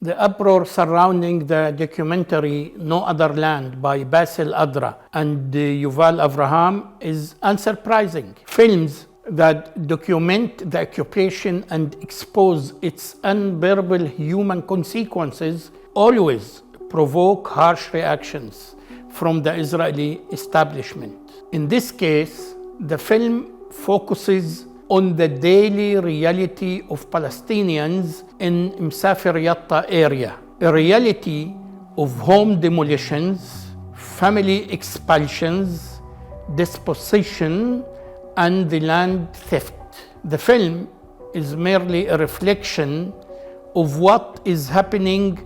The uproar surrounding the documentary No Other Land by Basel, Adra and Yuval is unsurprising. Films that document the occupation and expose its unbearable human consequences always provoke harsh reactions from the Israeli establishment. In this case, the film focuses on the daily reality of Palestinians in Masafer Yatta area, a reality of home demolitions, family expulsions, dispossession, and the land theft. The film is merely a reflection of what is happening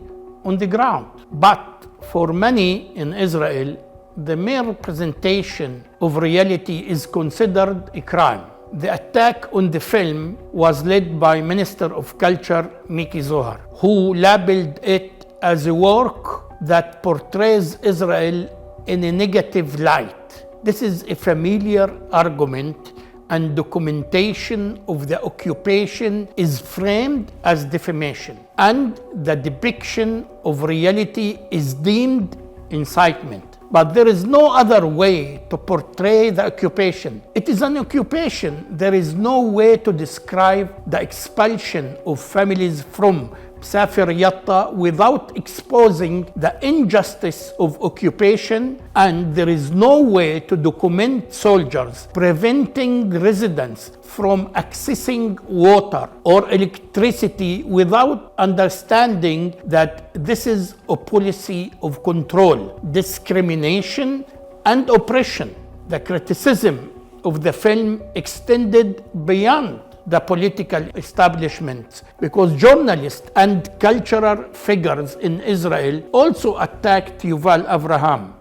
on the ground. But for many in Israel, the mere presentation of reality is considered a crime. The attack on the film was led by Minister of Culture Miki Zohar, who labeled it as a work that portrays Israel in a negative light. This is a familiar argument, and documentation of the occupation is framed as defamation, and the depiction of reality is deemed incitement. But there is no other way to portray the occupation. It is an occupation. There is no way to describe the expulsion of families from Masafer Yatta without exposing the injustice of occupation, and there is no way to document soldiers preventing residents from accessing water or electricity without understanding that this is a policy of control, discrimination, and oppression. The criticism of the film extended beyond the political establishment because journalists and cultural figures in Israel also attacked Yuval,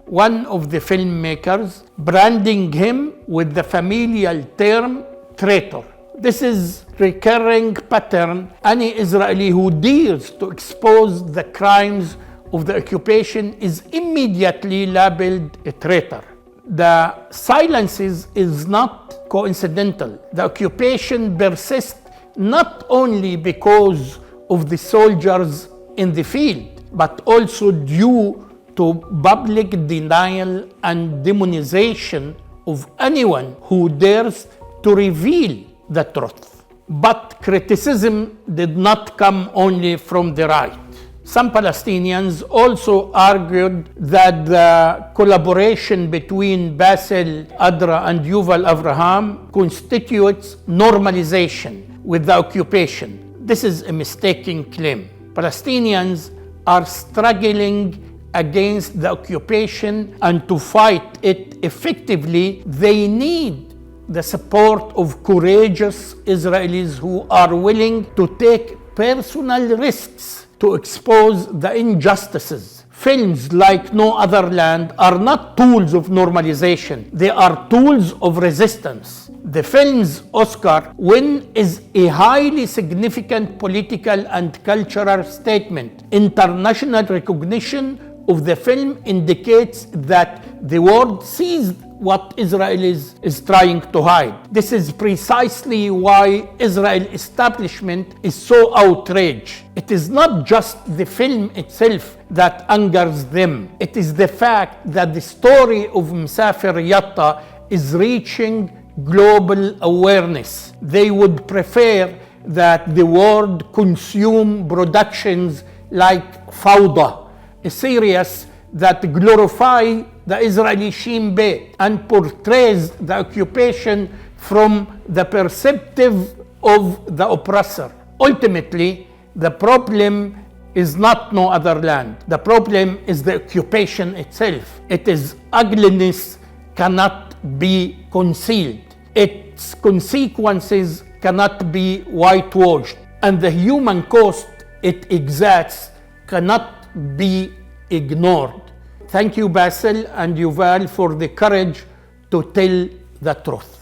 one of the filmmakers, branding him with the familial term traitor. This is a recurring pattern. Any Israeli who dares to expose the crimes of the occupation is immediately labeled a traitor. The silence is not coincidental. The occupation persists not only because of the soldiers in the field, but also due to public denial and demonization of anyone who dares to reveal the truth. But criticism did not come only from the right. Some Palestinians also argued that the collaboration between Basel, Adra, and Yuval constitutes normalisation with the occupation. This is a mistaken claim. Palestinians are struggling against the occupation, and to fight it effectively, they need the support of courageous Israelis who are willing to take personal risks to expose the injustices. Films like No Other Land are not tools of normalization. They are tools of resistance. The film's Oscar win is a highly significant political and cultural statement. International recognition of the film indicates that the world sees what Israel is trying to hide. This is precisely why Israel establishment is so outraged. It is not just the film itself that angers them. It is the fact that the story of Masafer Yatta is reaching global awareness. They would prefer that the world consume productions like Fawda, a series that glorify the Israeli Shin Bet and portrays the occupation from the perspective of the oppressor. Ultimately, the problem is not No Other Land. The problem is the occupation itself. Its ugliness cannot be concealed. Its consequences cannot be whitewashed. And the human cost it exacts cannot be ignored. Thank you, Basel and Yuval, for the courage to tell the truth.